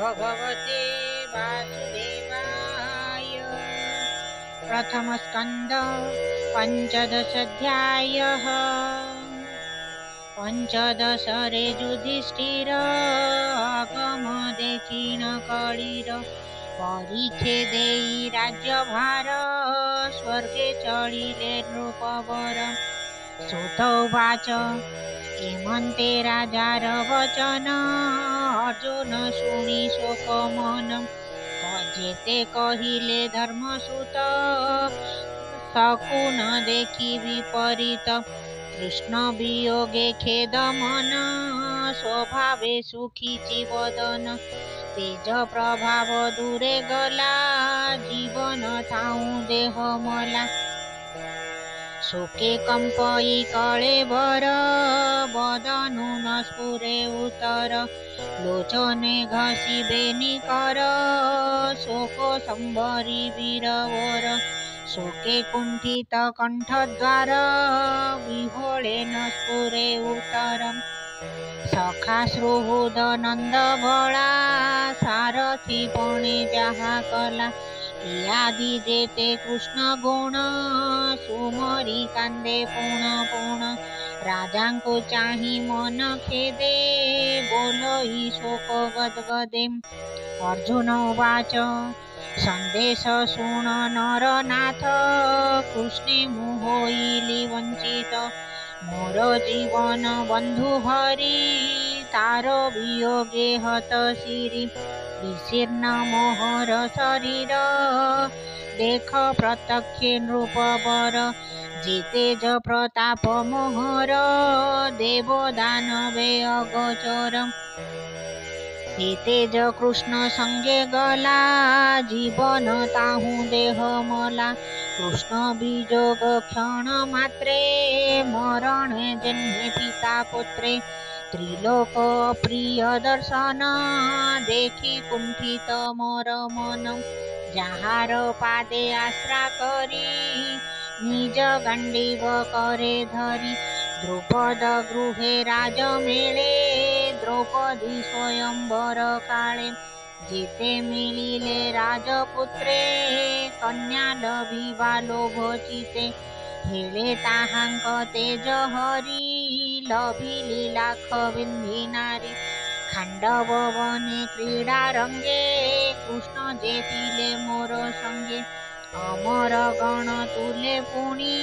भगवते वासुदेवाय। प्रथम स्कंद पंचदशाध्यायः। पंचदशरे युधिष्ठिर आगम देखिन कळिर। परीक्षे देई राज्यभार स्वर्गे चढिले नृपवर। सुतोवाच एमन्ते राजार वचन अर्जुन शुणी शोकमन। जेते कहिले धर्मसुत शकुन देखि विपरीत। कृष्ण वियोगे खेद मन स्वभावे सुखी वदन। तेज प्रभाव दूरे गला जीवन थाऊ देह मला। शोके कंपई कळेबर बदनु न स्फुरे उत्तर। लोचने घसी बेनिकर शोक संभरी वीरवर। शोके कुंठित कंठद्वार विहोळे न स्फुरे उत्तर। सखाश्रुहृद नंद बळा सारथी पणे जाहा कला। यादी जेते कृष्ण गुण सुमरी कांदे पुण पुण। राजांको चाही मन खेदे बोलोई शोक गदगदे। अर्जुन उवाच संदेश शुण नरनाथ कृष्णे मुहोइली वंचित। मोर जीवन बंधु हरि तारो वियोगे हत शिरी। विशीर्ण मोहर शरीर देख प्रत्यक्ष नृपवर। जेतेज प्रताप मोहर देव दानवे अगोचर। तेज कृष्ण संगे गला जीवन ताहू देह मला। कृष्ण विजोग क्षण मात्रे मरण जन्मे पिता पुत्रे। त्रिलोक प्रिय दर्शन देखी कुंठित मोर मन। जाहार पादे आश्रा करी निज गांडीव करे धरी। द्रुपद गृहे राज मेळे द्रौपदी स्वयंवर काळे। जेते मिलिले राजपुत्रे कन्या लभिवा लोभचिते। हेळे ताहांक तेज हरी लभिली लाख बिंधी नारी। खांडव वने क्रीडा रंगे कृष्ण जेतिले मोर संगे। अमर गण तुले पुणी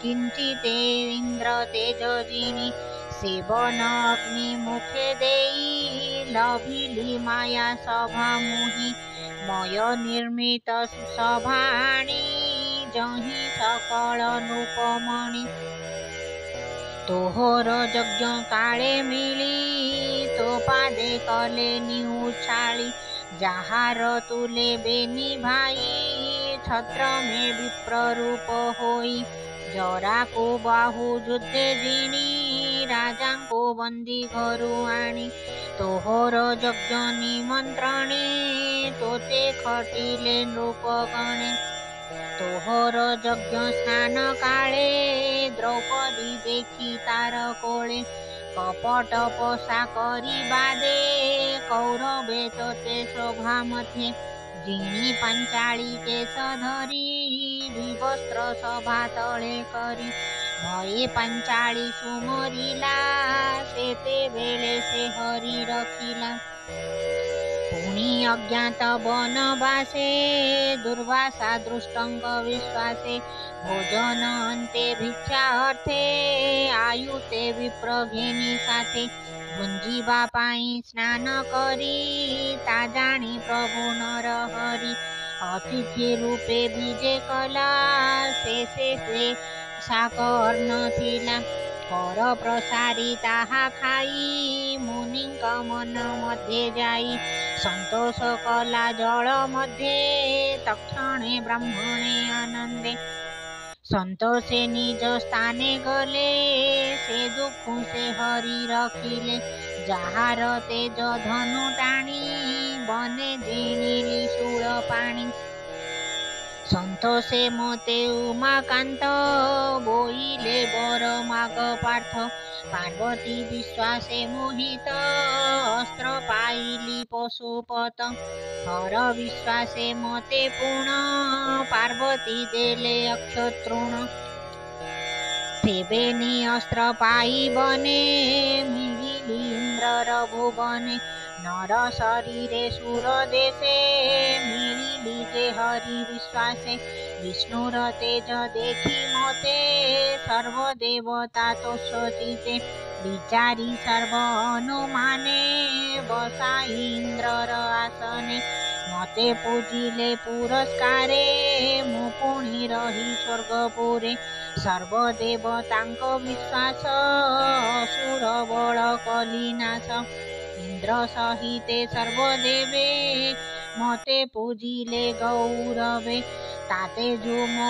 किंचिते इंद्र तेज जिनी। सेवन अग्नि मुखे देई लभिली माया सभा मुही। मय निर्मित सुसभाणी जही सकल नृपमणि। तोहर यज्ञ काळे मिली तो पादे कले निउछाळी। जाहार तुले बेनी भाई छत्र में विप्र रूप होई। जरा को बाहु युद्धे जिणी राजा को बंदी घरु आणी। तोहर यज्ञ निमंत्रणे तोते खटिले नृपगणे। तोहर यज्ञ स्नान काळे द्रौपदी देखी तार कोळे। कपट पोषा करी बादे कौरवे तोते शोभा मध्ये। जिणी पांचाळी केस धरी विवस्त्र सभा तळे करी। भये पांचाळी सुमरिला सेते वेळे से हरी रखिला। पुणी अज्ञात बनवासे दुर्वासा दृष्टंग विश्वासे। भोजन अंते भिक्षा अर्थे आयुते विप्र घेनी साथे। भुंजीवा पाई स्नान करी ता जाणी प्रभु नर हरि। अतिथि रूपे बीजे कला से साकर्ण थिला। कर प्रसारी ताहा खाई मुनिंक मन मध्ये जाई। संतोष कला जल मध्ये तक्षणे ब्राह्मणे आनंदे। संतोषे निज स्थाने गले से दुख से हरि रखिले। जाहार तेज धनु टाणी बने जिणिली शूळ पाणी। ସନ୍ତୋଷେ ମୋତେ ଉମାକାନ୍ତ ବୋଇଲେ ବର ମାଗ ପାର୍ଥ। ପାର୍ବତୀ ବିଶ୍ୱାସେ ମୋହିତ ଅସ୍ତ୍ର ପାଇଲି ପଶୁପତ। ହର ବିଶ୍ୱାସେ ମୋତେ ପୁଣ ପାର୍ବତୀ ଦେଲେ ଅକ୍ଷତୃଣ। ସେବେନି ଅସ୍ତ୍ର ପାଇବନେ ମିଳିଲି ଇନ୍ଦ୍ରର ଭୁବନେ। ନର ଶରୀରେ ସୁର ଦେଶେ ମିଳିଲି ଯେ ହରି ବିଶ୍ୱାସେ। ବିଷ୍ଣୁର ତେଜ ଦେଖି ମୋତେ ସର୍ବଦେବତା ତୋଷତିତେ। ବିଚାରି ସର୍ବ ଅନୁମାନେ ବସାଇ ଇନ୍ଦ୍ରର ଆସନେ। ମୋତେ ପୂଜିଲେ ପୁରସ୍କାରେ ମୁଁ ପୁଣି ରହି ସ୍ୱର୍ଗପୁରେ। ସର୍ବଦେବତାଙ୍କ ବିଶ୍ୱାସ ଅସୁର ବଳ କଲି ନାଶ। ଇନ୍ଦ୍ର ସହିତେ ସର୍ବଦେବେ ମୋତେ ପୂଜିଲେ ଗୌରବେ। ତାତେ ଯୋ ମୋ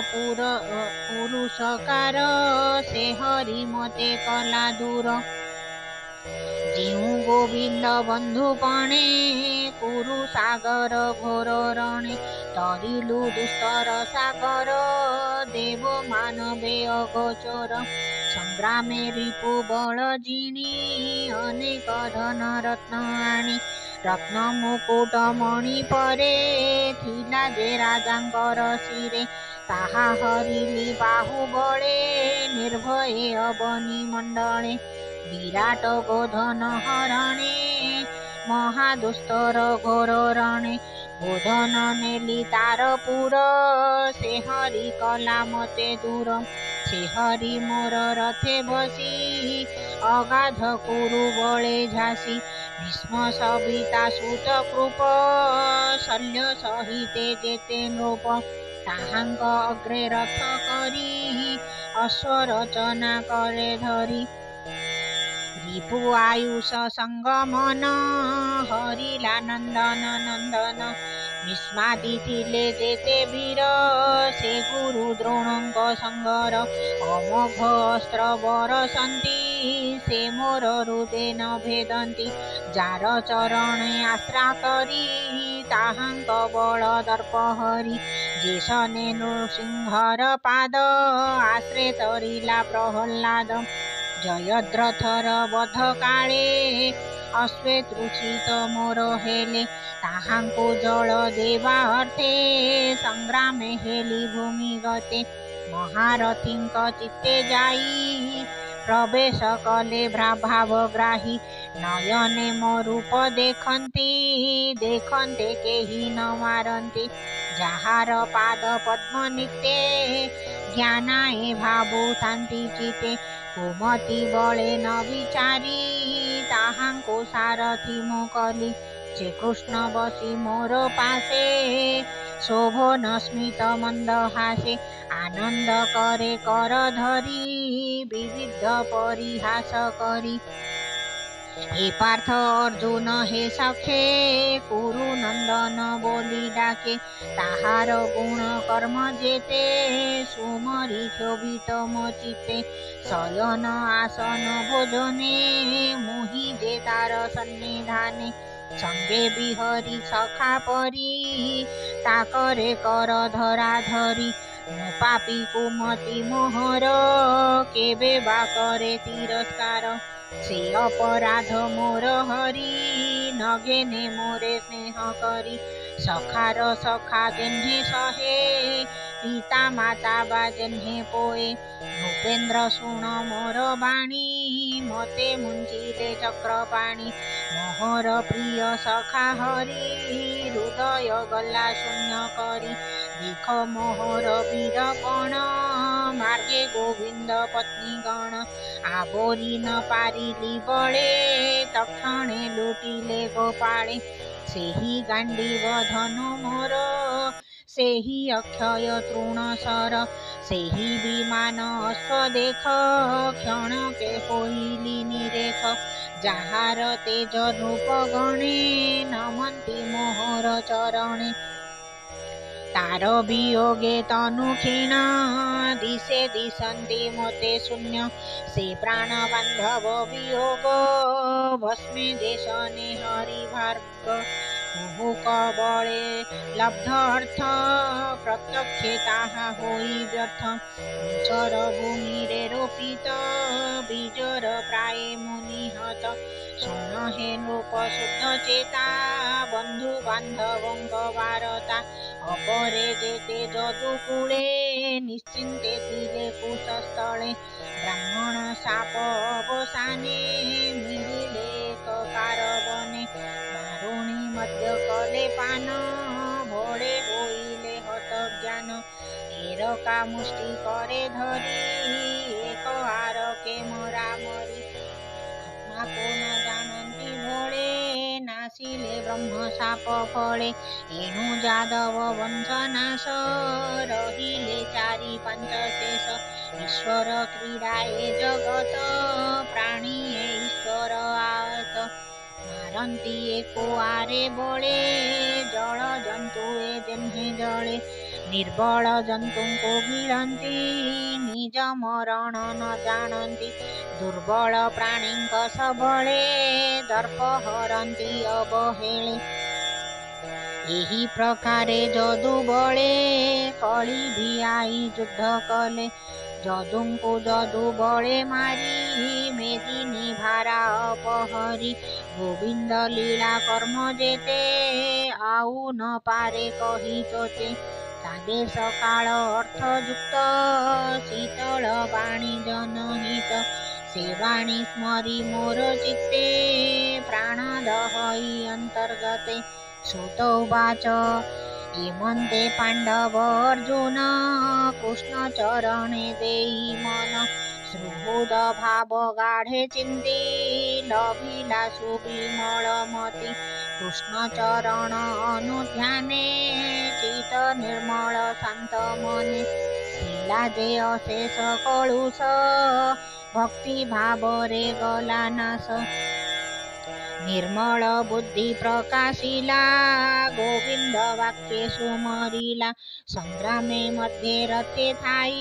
ପୁରୁଷକାର ସେ ହରି ମୋତେ କଲା ଦୂର। ଯେଉଁ ଗୋବିନ୍ଦ ବନ୍ଧୁପଣେ କୁରୁ ସାଗର ଘୋର ରଣେ। ତରିଲୁ ଦୁସ୍ତର ସାଗର ଦେବ ମାନବେ ଅଗୋଚର। ସଂଗ୍ରାମେ ରିପୁ ବଳ ଜିଣି ଅନେକ ଧନ ରତ୍ନ ଆଣି। ରତ୍ନ ମୁକୁଟ ମଣି ପରେ ଥିଲା ଯେ ରାଜାଙ୍କର ଶିରେ। ତାହା ହରିଲି ବାହୁବଳେ ନିର୍ଭୟେ ଅବନୀ ମଣ୍ଡଳେ। ବିରାଟ ଗୋଧନ ହରଣେ ମହାଦୁସ୍ତର ଘୋର ରଣେ। ଗୋଧନ ନେଲି ତାର ପୁର ସେ ହରି କଲା ମୋତେ ଦୂର। ସେ ହରି ମୋର ରଥେ ବସି ଅଗାଧ କୁରୁ ବଳେ ଝାସି। ଭୀଷ୍ମ ସବିତା ସୁତ କୃପ ଶଲ୍ୟ ସହିତେ ଯେତେ ନୃପ। ତାହାଙ୍କ ଅଗ୍ରେ ରଥ କରି ଅଶ୍ୱରଚନା କରେ ଧରି। ରିପୁ ଆୟୁଷ ସଙ୍ଗମନ ହରିଲା ନନ୍ଦନ ନନ୍ଦନ। ଭୀଷ୍ମାଦି ଥିଲେ ଯେତେ ବୀର ସେ ଗୁରୁ ଦ୍ରୋଣଙ୍କ ସଙ୍ଗର। ଅମୋଘ ଅସ୍ତ୍ର ବରସନ୍ତି ସେ ମୋର ହୃଦେ ନ ଭେଦନ୍ତି। ଯାର ଚରଣେ ଆଶ୍ରା କରି ତାହାଙ୍କ ବଳ ଦର୍ପ ହରି। ଯେ ଶନେ ନୃସିଂହର ପାଦ ଆଶ୍ରେ ତରିଲା ପ୍ରହ୍ଲାଦ। ଜୟଦ୍ରଥର ବଧ କାଳେ ଅଶ୍ଵେ ତୃଷିତ ମୋର ହେଲେ। ତାହାଙ୍କୁ ଜଳ ଦେବା ଅର୍ଥେ ସଂଗ୍ରାମେ ହେଲି ଭୂମି ଗତେ। ମହାରଥୀଙ୍କ ଚିତ୍ତେ ଯାଇ ପ୍ରବେଶ କଲେ ଭାବଗ୍ରାହୀ। ନୟନେ ମୋ ରୂପ ଦେଖନ୍ତି ଦେଖନ୍ତେ କେହି ନ ମାରନ୍ତି। ଯାହାର ପାଦ ପଦ୍ମ ନିତେ ଜ୍ଞାନାଏ ଭାବୁଥାନ୍ତି ଚିତେ। କୁମତି ବଳେ ନ ବିଚାରି ତାହାଙ୍କୁ ସାରଥି ମୁଁ କଲି। ଶ୍ରୀକୃଷ୍ଣ ବସି ମୋର ପାଶେ ଶୋଭନ ସ୍ମିତ ମନ୍ଦ ହାସେ। ଆନନ୍ଦ କରେ କର ଧରି ବିବିଧ ପରିହାସ କରି। हे पार्थ अर्जुन हे सखे कुरु नंदन बोली डाके। ताहार गुण कर्म जेते सुमरी क्षोभित मो चित्ते। शयन आसन भोजने मुहि जे तार सन्निधाने। संगे बिहरी सखा परी ताकरे कर धरा धरी। मो पापी कुमति मोहर केबे बा करे तिरस्कार। से अपराध मोर हरि नगेने मोरे स्नेह करी। सखार सखा जेन्हे सहे पिता माता बा जेन्हे पोए। भूपेन्द्र शुण मोर बाणी मते मुंजिले चक्रपाणी। मोहर प्रिय सखा हरि हृदय गला शून्य करी। देख मोहर वीरपण मार्गे गोविंद पत्नी गण। आबोरी न पारिली बळे तक्षणे लुटिले गोपाळे। सेही गांडीव धनु मोर सेही अक्षय तृणशर। सेही विमान अश्व देख क्षणके होइली निरेख। जाहार तेज नृप गणे नमन्ति मोहर चरणे। तार वियोगे तनु क्षीण दिशे दिशन्ति मोते शून्य। से प्राण बान्धव वियोग भस्मे देशने हरि भार्ग। କୁହୁକ ବଳେ ଲବ୍ଧ ଅର୍ଥ ପ୍ରତ୍ୟକ୍ଷେ ତାହା ହୋଇ ବ୍ୟର୍ଥ। ହିଂସର ଭୂମିରେ ରୋପିତ ବୀଜର ପ୍ରାୟ ମୁନିହତ। ଶୁଣ ହେ ନୃପ ଶୁଦ୍ଧ ଚେତା ବନ୍ଧୁ ବାନ୍ଧବଙ୍କ ବାରତା। ଅପରେ ଯେତେ ଯଦୁକୂଳେ ନିଶ୍ଚିନ୍ତେ ଥିଲେ କୁଶସ୍ଥଳେ। ବ୍ରାହ୍ମଣ ଶାପ ଅବସାନେ ମିଳିଲେ କାରବନେ। ବାରୁଣୀ ମଦ୍ୟ କଲେ ପାନ ଭଳେ ହୋଇଲେ ହତ ଜ୍ଞାନ। ଏରକା ମୁଷ୍ଟି करे ଧରି ଏକ ଆରକେ ମରାମରି। ଆତ୍ମାକୁ ନ ଜାଣନ୍ତି ଭଳେ ନାସିଲେ ବ୍ରହ୍ମ ଶାପ ଫଳେ। ଏଣୁ ଯାଦବ ବଂଶ ନାଶ ରହିଲେ ଚାରି ପାଞ୍ଚ ଶେଷ। ଈଶ୍ୱର କ୍ରୀଡ଼ା ଏ ଜଗତ ପ୍ରାଣୀ ଏ ଈଶ୍ୱର ଆୟତ। ମାରନ୍ତି ଏ କୁଆରେ ବଳେ ଜଳ ଜନ୍ତୁ ଏ ଯେହ୍ନେ ଜଳେ। ନିର୍ବଳ ଜନ୍ତୁଙ୍କୁ ଗିଳନ୍ତି ନିଜ ମରଣ ନ ଜାଣନ୍ତି। ଦୁର୍ବଳ ପ୍ରାଣୀଙ୍କ ସବଳେ ଦର୍ପ ହରନ୍ତି ଅବହେଳେ। ଏହି ପ୍ରକାରେ ଯଦୁ ବଳେ କଳି ଭିଆଇ ଯୁଦ୍ଧ କଲେ। ଯଦୁଙ୍କୁ ଯଦୁ ବଳେ ମାରି ମେଦିନୀ ଭାରା ଅପହରି। ଗୋବିନ୍ଦ ଲୀଳା କର୍ମ ଯେତେ ଆଉ ନ ପାରେ କହି ତୋତେ। କାଦେଶ କାଳ ଅର୍ଥ ଯୁକ୍ତ ଶୀତଳ ବାଣୀ ଜନହିତ। ସେ ବାଣୀ ସ୍ମରି ମୋର ଚିତ୍ତେ ପ୍ରାଣ ଦହଇ ଅନ୍ତର୍ଗତେ। ସୁତ ଉବାଚ ଏମନ୍ତେ ପାଣ୍ଡବ ଅର୍ଜୁନ କୃଷ୍ଣ ଚରଣେ ଦେଇ ମନ। ସୁହୃଦ ଭାବ ଗାଢ଼େ ଚିନ୍ତି ଲଭିଲା ସୁବିମଳ ମତି। କୃଷ୍ଣ ଚରଣ ଅନୁଧ୍ୟାନେ ଚିତ ନିର୍ମଳ ଶାନ୍ତ ମନେ। ଥିଲା ଯେ ଅଶେଷ କଳୁଷ ଭକ୍ତି ଭାବରେ ଗଲା ନାଶ। ନିର୍ମଳ ବୁଦ୍ଧି ପ୍ରକାଶିଲା ଗୋବିନ୍ଦ ବାକ୍ୟେ ସୁମରିଲା। ସଂଗ୍ରାମେ ମଧ୍ୟରେ ରଥେ ଥାଇ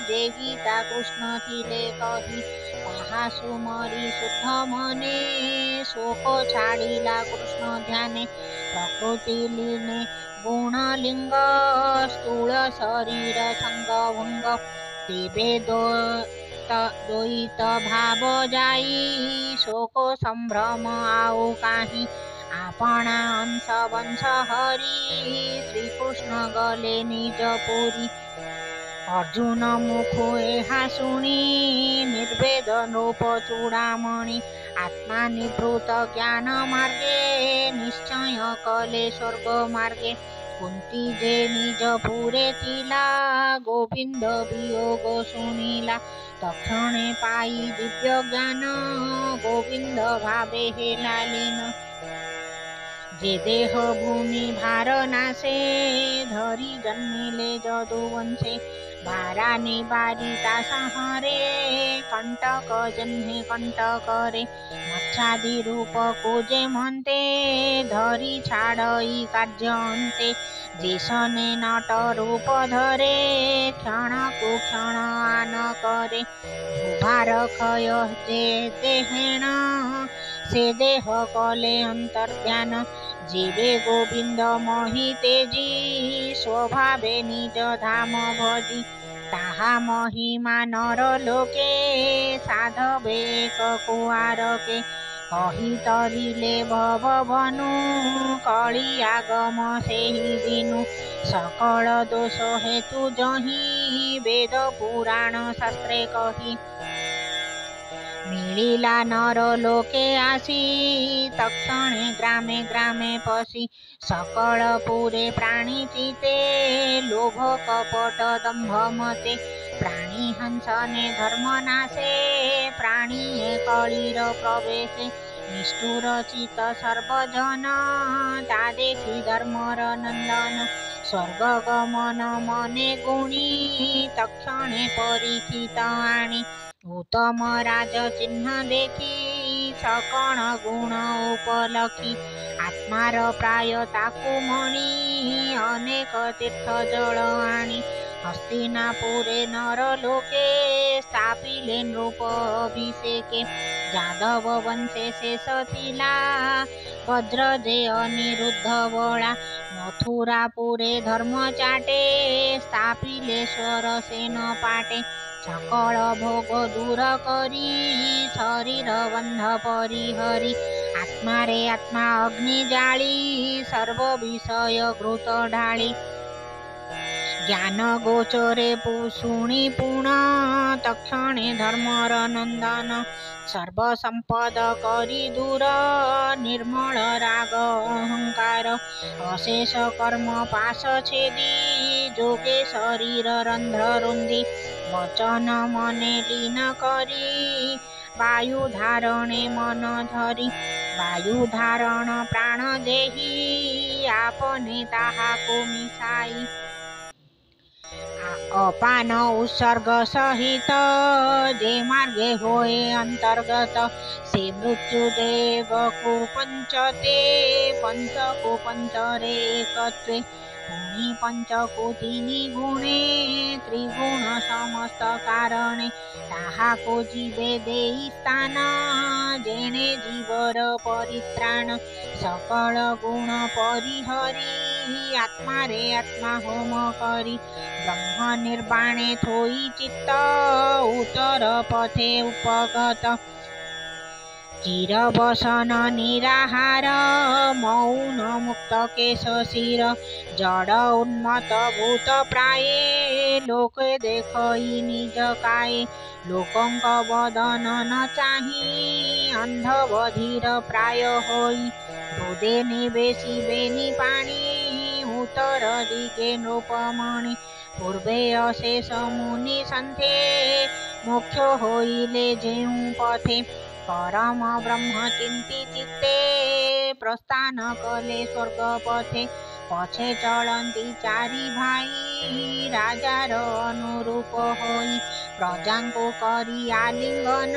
ଯେ ଗୀତା କୃଷ୍ଣ ଥିଲେ କହି। ତାହା ସୁମରି ଶୁଦ୍ଧ ମନେ ଶୋକ ଛାଡ଼ିଲା କୃଷ୍ଣ ଧ୍ୟାନେ। ପ୍ରକୃତି ଲୀନେ ଗୁଣ ଲିଙ୍ଗ ସ୍ଥୂଳ ଶରୀର ସଙ୍ଗ ଭଙ୍ଗ। ତେବେ ଦ୍ୱୈତ ଭାବ ଯାଇ ଶୋକ ସମ୍ଭ୍ରମ ଆଉ କାହିଁ। ଆପଣା ଅଂଶ ବଂଶ ହରି ଶ୍ରୀକୃଷ୍ଣ ଗଲେ ନିଜ ପୁରୀ। ଅର୍ଜୁନ ମୁଖୁ ଏହା ଶୁଣି ନିର୍ବେଦ ନୃପ ଚୂଡ଼ାମଣି। ଆତ୍ମା ନିବୃତ ଜ୍ଞାନ ମାର୍ଗେ ନିଶ୍ଚୟ କଲେ ସ୍ୱର୍ଗ ମାର୍ଗେ। କୁନ୍ତୀ ଯେ ନିଜ ପୁରେ ଥିଲା ଗୋବିନ୍ଦ ବିୟୋଗ ଶୁଣିଲା। ତକ୍ଷଣେ ପାଇ ଦିବ୍ୟ ଜ୍ଞାନ ଗୋବିନ୍ଦ ଭାବେ ହେଲା ଲୀନ। ଯେ ଦେହ ଭୂମି ଭାର ନାଶେ ଧରି ଜନ୍ମିଲେ ଯଦୁବଂଶେ। ଭାରା ନିବାରି ତା ସଂହରେ କଣ୍ଟକ ଯେହ୍ନେ କଣ୍ଟକରେ। ମତ୍ସ୍ୟାଦି ରୂପକୁ ଯେମନ୍ତେ ଧରି ଛାଡ଼ଇ କାର୍ଯ୍ୟ ଅନ୍ତେ। ଯେ ସନେ ନଟ ରୂପ ଧରେ କ୍ଷଣକୁ କ୍ଷଣ ଆନ କରେ। ଭୂଭାର କ୍ଷୟ ଯେ ଦେହେଣ ସେ ଦେହ କଲେ ଅନ୍ତର୍ଧ୍ୟାନ। ଯେବେ ଗୋବିନ୍ଦ ମହି ତେଜି ସ୍ୱଭାବେ ନିଜ ଧାମ ଭଜି। ତାହା ମହିମା ନର ଲୋକେ ସାଧବେ ଏକ କୁଆରକେ। କହି ତରିଲେ ଭବବନୁ କଳି ଆଗମ ସେହି ଦିନୁ। ସକଳ ଦୋଷ ହେତୁ ଯହିଁ ବେଦ ପୁରାଣ ଶାସ୍ତ୍ରେ କହି। ମିଳିଲା ନର ଲୋକେ ଆସି ତକ୍ଷଣେ ଗ୍ରାମେ ଗ୍ରାମେ ପଶି। ସକଳ ପୁରେ ପ୍ରାଣୀ ଚିତେ ଲୋଭ କପଟ ଦମ୍ଭ ମତେ। ପ୍ରାଣୀ ହଂସନେ ଧର୍ମ ନାଶେ ପ୍ରାଣୀ ଏ କଳିର ପ୍ରବେଶେ। ନିଷ୍ଠୁର ଚିତ ସର୍ବଜନ ତା ଦେଖି ଧର୍ମର ନନ୍ଦନ। ସ୍ୱର୍ଗ ଗମନ ମନେ ଗୁଣି ତକ୍ଷଣେ ପରୀକ୍ଷିତ ଆଣି। ଉତ୍ତମ ରାଜ ଚିହ୍ନ ଦେଖି ସକଳ ଗୁଣ ଉପଲକ୍ଷି। ଆତ୍ମାର ପ୍ରାୟ ତାକୁ ମଣି ଅନେକ ତୀର୍ଥ ଜଳ ଆଣି। ହସ୍ତିନାପୁରେ ନର ଲୋକେ स्थापिले नृप अभिषेके जादव वंशे शेष थिला वज्रजे अनिरुद्ध बळा मथुरापुरे धर्म चाटे स्थापिले स्वर सेन पाटे सकल भोग दूर करी शरीर बंध परिहरी आत्मा रे आत्मा अग्नि जाळी सर्व विषय घृत ढाळी ज्ञान गोचरे शुणी पुण तक्षणे धर्मर नंदन सर्व संपद करी दूर निर्मल राग अहंकार अशेष कर्म पाश छेदी जोगे शरीर रंध्र रुंदी वचन मने लीन करी वायु धारणे मन धरी वायु धारण प्राण देही आपने ताहाको मिसाई अपान उत्सर्ग सहित जे मार्गे होए अंतर्गत से मृत्युदेव को पंचते पंच को पंचरे एकत्वे गुणी पंचकोटिनी गुणे त्रिगुण समस्त कारणे ताहाको जीवे देई स्थान जेणे जीवर परित्राण सकल गुण परिहरी आत्मा रे आत्मा होम करी ब्रह्म निर्वाणे थोई चित्त उत्तर पथे उपगत चिरवसन निराहार मौन मुक्त केश शिर जड़ उन्मत भूत प्राये लोक देखई निज काये लोकंक बदन न चाही अंध बधिर प्राय होई हृदे निवेशी बेनी पाणी उत्तर दिगे नृपमणि पूर्वे अशेष मुनि सन्थे मोक्ष होइले जेउ पथे परम ब्रह्म चिंती चित्ते प्रस्थान कले स्वर्ग पथे पछे चलती चारि भाई राजार अनुरूप होई प्रजा को करी आलिंगन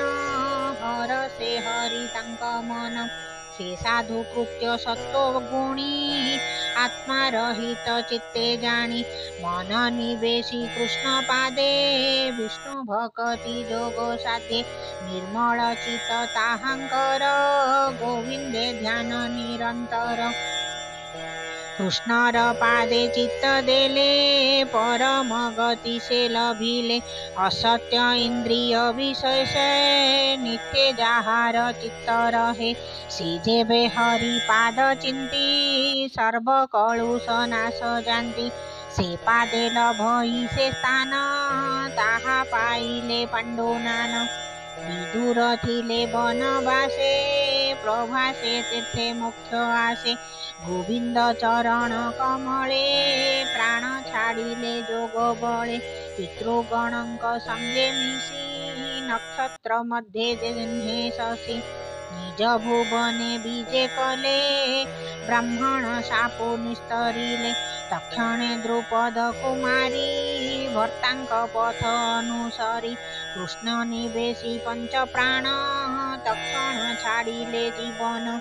हर से हरि तांक मन से साधु कृत्य सत्व गुणी आत्मा रहित चित्ते जानी मन निवेशी कृष्ण पादे विष्णु भक्ति जोग साधे निर्मल चित ताहांकर गोविंदे ध्यान निरंतर कृष्णर पादे चित्त देले परम गति से लभिले असत्य इंद्रिय विषय से नित्य जाहार चित्त रहे सीजेबे हरि पाद चिंती सर्व कलुष नाश जानती से पादे लभई से स्थान ताहा पाइले पांडुनान विदुर थिले बनवासे प्रभासे तीर्थे मोक्ष आसे गोविंद चरण कमले प्राण छाड़िले जोग बले पितृगणक संगे मिशी नक्षत्र मध्ये जेह्ने शशि निज भुवने बीजे कले ब्राह्मण शापो निस्तरिले तक्षणे द्रुपद कुमारी भर्तांक पथ अनुसरी कृष्ण निवेशी पंच प्राण तक्षण छाड़िले जीवन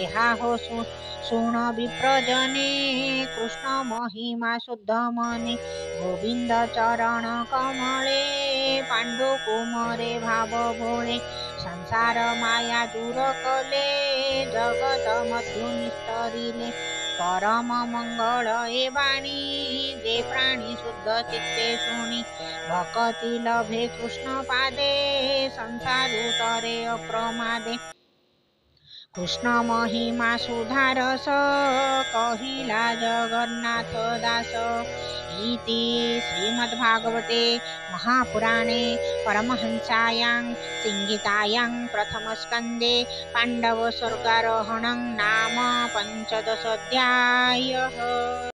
एहा हो शुण विप्रजने कृष्ण महिमा शुद्ध मने गोविंद चरण कमले पांडु कुमरे भाव भोले संसार माया दूर कले जगत मध्यु निस्तरिले परम मंगल ए वाणी जे प्राणी शुद्ध चित्ते शुणी भक्ति लभे कृष्ण पादे संसार उतरे अप्रमादे कृष्ण महिमा सुधारस कहिला जगन्नाथ दास इति श्रीमद्भागवते महापुराणे परमहंसायां संहितायां प्रथमस्कन्धे पाण्डव स्वर्गारोहणं नाम 15 अध्यायः।